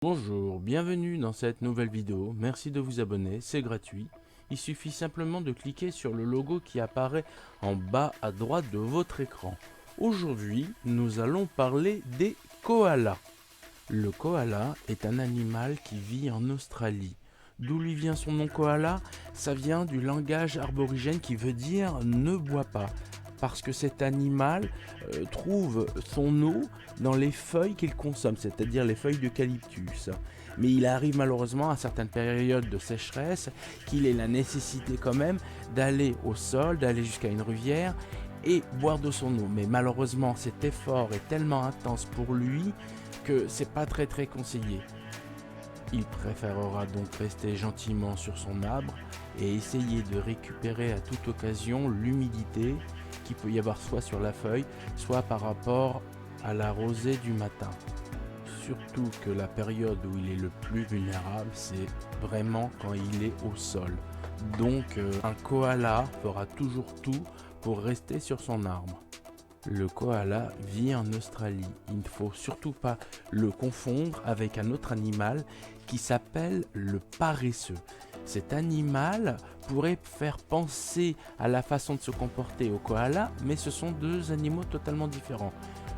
Bonjour, bienvenue dans cette nouvelle vidéo, merci de vous abonner, c'est gratuit. Il suffit simplement de cliquer sur le logo qui apparaît en bas à droite de votre écran. Aujourd'hui, nous allons parler des koalas. Le koala est un animal qui vit en Australie. D'où lui vient son nom koala? Ça vient du langage aborigène qui veut dire ne bois pas. Parce que cet animal trouve son eau dans les feuilles qu'il consomme, c'est-à-dire les feuilles d'eucalyptus. Mais il arrive malheureusement à certaines périodes de sécheresse qu'il ait la nécessité quand même d'aller au sol, d'aller jusqu'à une rivière et boire de son eau. Mais malheureusement cet effort est tellement intense pour lui que c'est pas très conseillé. Il préférera donc rester gentiment sur son arbre et essayer de récupérer à toute occasion l'humidité qu'il peut y avoir soit sur la feuille, soit par rapport à la rosée du matin. Surtout que la période où il est le plus vulnérable, c'est vraiment quand il est au sol. Donc un koala fera toujours tout pour rester sur son arbre. Le koala vit en Australie. Il ne faut surtout pas le confondre avec un autre animal qui s'appelle le paresseux. Cet animal pourrait faire penser à la façon de se comporter au koala, mais ce sont deux animaux totalement différents.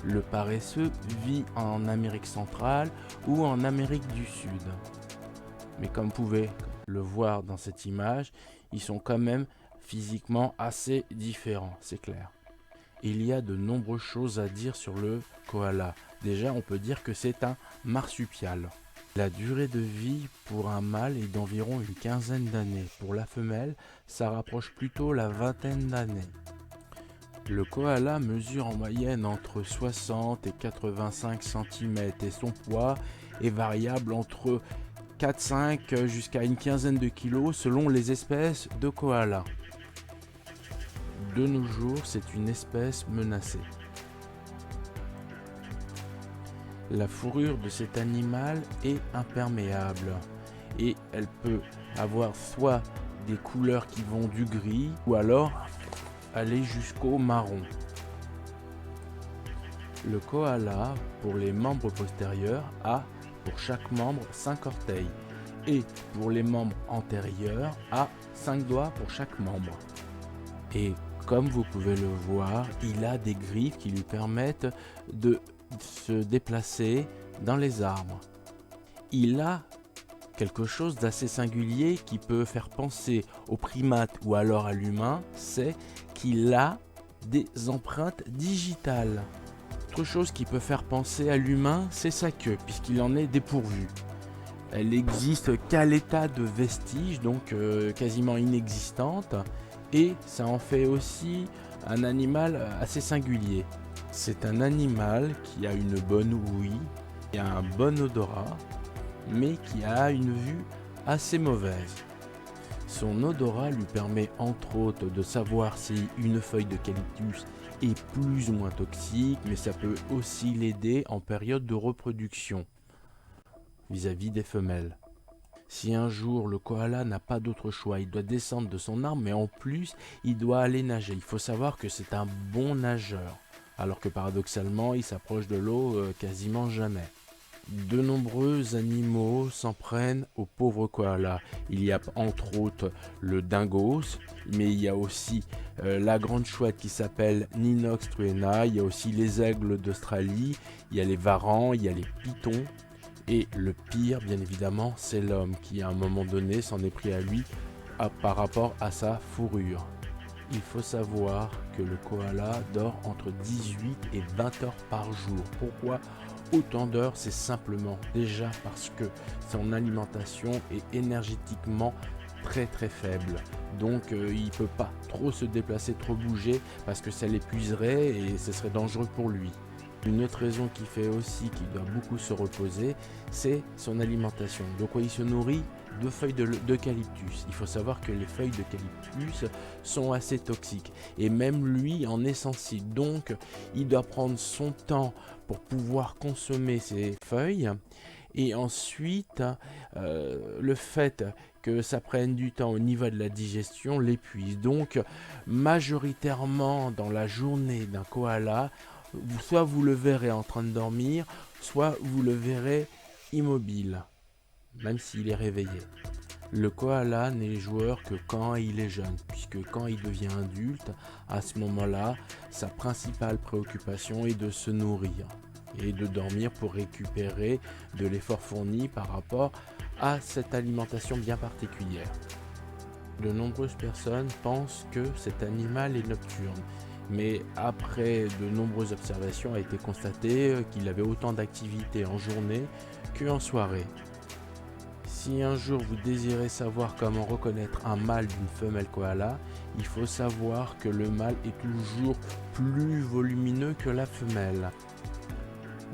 Le paresseux vit en Amérique centrale ou en Amérique du Sud. Mais comme vous pouvez le voir dans cette image, ils sont quand même physiquement assez différents, c'est clair. Il y a de nombreuses choses à dire sur le koala. Déjà, on peut dire que c'est un marsupial. La durée de vie pour un mâle est d'environ une quinzaine d'années. Pour la femelle, ça rapproche plutôt la vingtaine d'années. Le koala mesure en moyenne entre 60 et 85 cm et son poids est variable entre 4-5 jusqu'à une quinzaine de kilos selon les espèces de koala. De nos jours, c'est une espèce menacée. La fourrure de cet animal est imperméable et elle peut avoir soit des couleurs qui vont du gris ou alors aller jusqu'au marron. Le koala, pour les membres postérieurs, a pour chaque membre 5 orteils et pour les membres antérieurs a 5 doigts pour chaque membre. Et comme vous pouvez le voir, il a des griffes qui lui permettent de se déplacer dans les arbres. Il a quelque chose d'assez singulier qui peut faire penser aux primates ou alors à l'humain, c'est qu'il a des empreintes digitales. Autre chose qui peut faire penser à l'humain, c'est sa queue, puisqu'il en est dépourvu. Elle n'existe qu'à l'état de vestige, donc quasiment inexistante, et ça en fait aussi un animal assez singulier. C'est un animal qui a une bonne ouïe, qui a un bon odorat, mais qui a une vue assez mauvaise. Son odorat lui permet entre autres de savoir si une feuille d'eucalyptus est plus ou moins toxique, mais ça peut aussi l'aider en période de reproduction vis-à-vis des femelles. Si un jour le koala n'a pas d'autre choix, il doit descendre de son arbre, mais en plus il doit aller nager. Il faut savoir que c'est un bon nageur, alors que paradoxalement il s'approche de l'eau quasiment jamais. De nombreux animaux s'en prennent au pauvre koala. Il y a entre autres le dingos, mais il y a aussi la grande chouette qui s'appelle Ninox truena, il y a aussi les aigles d'Australie, il y a les varans, il y a les pitons. Et le pire, bien évidemment, c'est l'homme qui, à un moment donné, s'en est pris à lui par rapport à sa fourrure. Il faut savoir que le koala dort entre 18 et 20 heures par jour. Pourquoi autant d'heures? C'est simplement déjà parce que son alimentation est énergétiquement très faible. Donc il ne peut pas trop se déplacer, trop bouger parce que ça l'épuiserait et ce serait dangereux pour lui. Une autre raison qui fait aussi qu'il doit beaucoup se reposer, c'est son alimentation. De quoi il se nourrit? De feuilles d'eucalyptus. Il faut savoir que les feuilles d'eucalyptus sont assez toxiques et même lui en est sensible. Donc il doit prendre son temps pour pouvoir consommer ces feuilles. Et ensuite, le fait que ça prenne du temps au niveau de la digestion l'épuise. Donc majoritairement dans la journée d'un koala, soit vous le verrez en train de dormir, soit vous le verrez immobile, même s'il est réveillé. Le koala n'est joueur que quand il est jeune, puisque quand il devient adulte, à ce moment-là, sa principale préoccupation est de se nourrir et de dormir pour récupérer de l'effort fourni par rapport à cette alimentation bien particulière. De nombreuses personnes pensent que cet animal est nocturne, mais après de nombreuses observations a été constaté qu'il avait autant d'activité en journée qu'en soirée. Si un jour vous désirez savoir comment reconnaître un mâle d'une femelle koala, il faut savoir que le mâle est toujours plus volumineux que la femelle.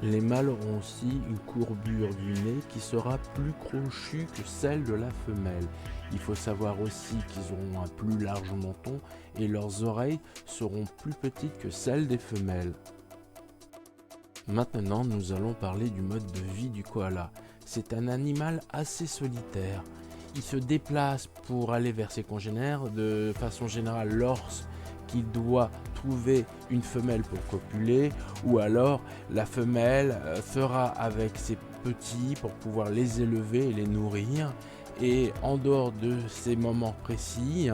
Les mâles auront aussi une courbure du nez qui sera plus crochue que celle de la femelle. Il faut savoir aussi qu'ils auront un plus large menton et leurs oreilles seront plus petites que celles des femelles. Maintenant, nous allons parler du mode de vie du koala. C'est un animal assez solitaire. Il se déplace pour aller vers ses congénères de façon générale lorsqu'il doit trouver une femelle pour copuler, ou alors la femelle sera avec ses petits pour pouvoir les élever et les nourrir. Et en dehors de ces moments précis,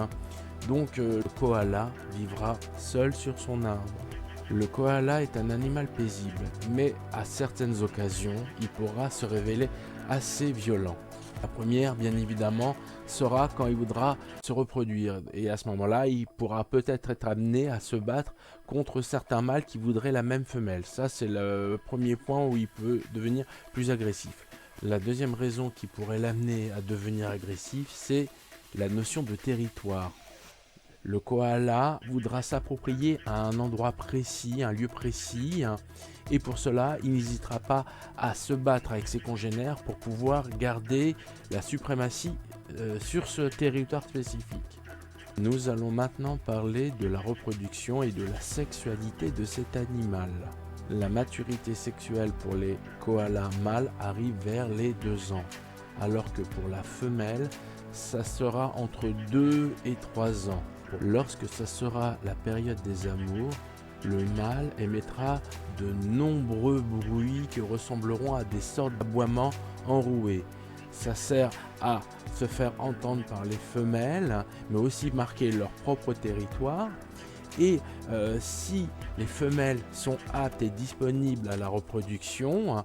donc le koala vivra seul sur son arbre. Le koala est un animal paisible, mais à certaines occasions, il pourra se révéler assez violent. La première, bien évidemment, sera quand il voudra se reproduire. Et à ce moment-là, il pourra peut-être être amené à se battre contre certains mâles qui voudraient la même femelle. Ça, c'est le premier point où il peut devenir plus agressif. La deuxième raison qui pourrait l'amener à devenir agressif, c'est la notion de territoire. Le koala voudra s'approprier à un endroit précis, un lieu précis, et pour cela, il n'hésitera pas à se battre avec ses congénères pour pouvoir garder la suprématie sur ce territoire spécifique. Nous allons maintenant parler de la reproduction et de la sexualité de cet animal. La maturité sexuelle pour les koalas mâles arrive vers les 2 ans, alors que pour la femelle, ça sera entre 2 et 3 ans. Lorsque ça sera la période des amours, le mâle émettra de nombreux bruits qui ressembleront à des sortes d'aboiements enroués. Ça sert à se faire entendre par les femelles, mais aussi marquer leur propre territoire. Et si les femelles sont aptes et disponibles à la reproduction,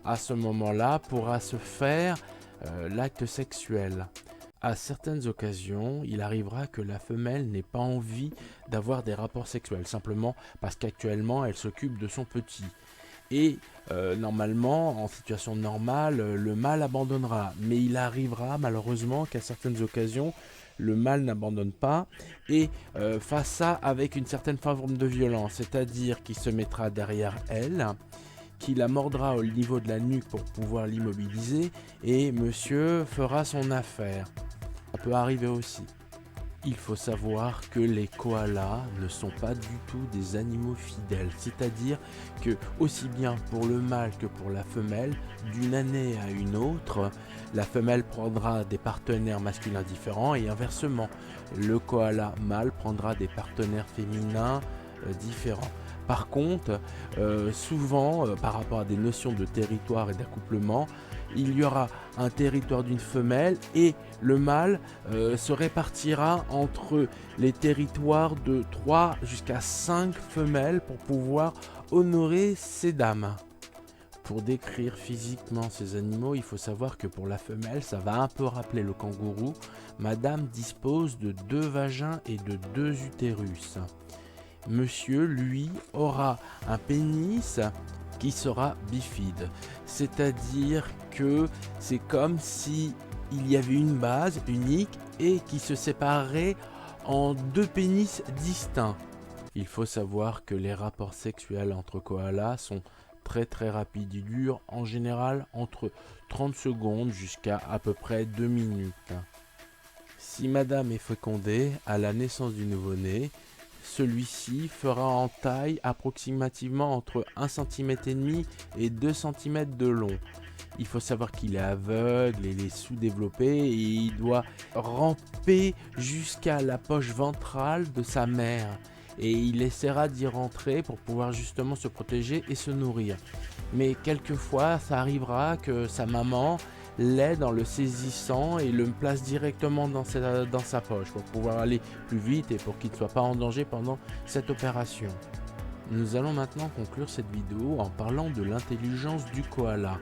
à ce moment-là pourra se faire l'acte sexuel. À certaines occasions, il arrivera que la femelle n'ait pas envie d'avoir des rapports sexuels, simplement parce qu'actuellement elle s'occupe de son petit. Et normalement, en situation normale, le mâle abandonnera. Mais il arrivera malheureusement qu'à certaines occasions, le mâle n'abandonne pas et fasse ça avec une certaine forme de violence, c'est-à-dire qu'il se mettra derrière elle, qui la mordra au niveau de la nuque pour pouvoir l'immobiliser et monsieur fera son affaire. Ça peut arriver aussi. Il faut savoir que les koalas ne sont pas du tout des animaux fidèles, c'est-à-dire que aussi bien pour le mâle que pour la femelle, d'une année à une autre, la femelle prendra des partenaires masculins différents et inversement, le koala mâle prendra des partenaires féminins différents. Par contre, souvent, par rapport à des notions de territoire et d'accouplement, il y aura un territoire d'une femelle et le mâle se répartira entre les territoires de 3 jusqu'à 5 femelles pour pouvoir honorer ces dames. Pour décrire physiquement ces animaux, il faut savoir que pour la femelle, ça va un peu rappeler le kangourou. Madame dispose de 2 vagins et de 2 utérus. Monsieur, lui, aura un pénis qui sera bifide, c'est-à-dire que c'est comme si il y avait une base unique et qui se séparait en 2 pénis distincts. Il faut savoir que les rapports sexuels entre koalas sont très rapides. Ils durent en général entre 30 secondes jusqu'à à peu près 2 minutes. Si madame est fécondée à la naissance du nouveau-né, celui-ci fera en taille approximativement entre 1,5 cm et 2 cm de long. Il faut savoir qu'il est aveugle, il est sous-développé et il doit ramper jusqu'à la poche ventrale de sa mère. et il essaiera d'y rentrer pour pouvoir justement se protéger et se nourrir. Mais quelquefois, ça arrivera que sa maman l'aide en le saisissant et le place directement dans sa poche pour pouvoir aller plus vite et pour qu'il ne soit pas en danger pendant cette opération. Nous allons maintenant conclure cette vidéo en parlant de l'intelligence du koala.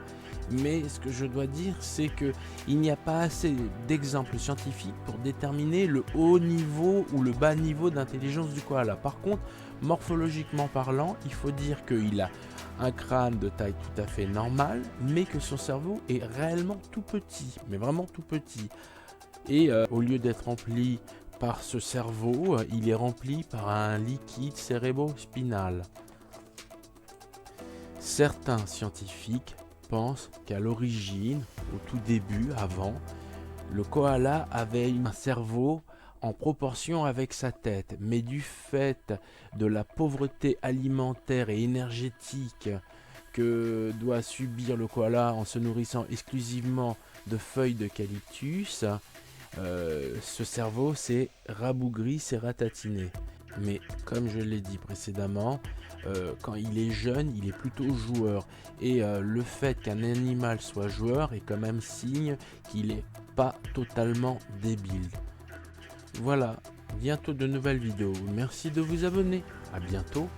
Mais ce que je dois dire, c'est qu'il n'y a pas assez d'exemples scientifiques pour déterminer le haut niveau ou le bas niveau d'intelligence du koala. Par contre, morphologiquement parlant, il faut dire qu'il a un crâne de taille tout à fait normale, mais que son cerveau est réellement tout petit, mais vraiment tout petit. Et au lieu d'être rempli par ce cerveau, il est rempli par un liquide cérébrospinal. Certains scientifiques pensent qu'à l'origine, au tout début, avant, le koala avait un cerveau en proportion avec sa tête, mais du fait de la pauvreté alimentaire et énergétique que doit subir le koala en se nourrissant exclusivement de feuilles d'eucalyptus, ce cerveau s'est rabougri, s'est ratatiné. Mais comme je l'ai dit précédemment, quand il est jeune, il est plutôt joueur. Et le fait qu'un animal soit joueur est quand même signe qu'il n'est pas totalement débile. Voilà, bientôt de nouvelles vidéos. Merci de vous abonner. À bientôt.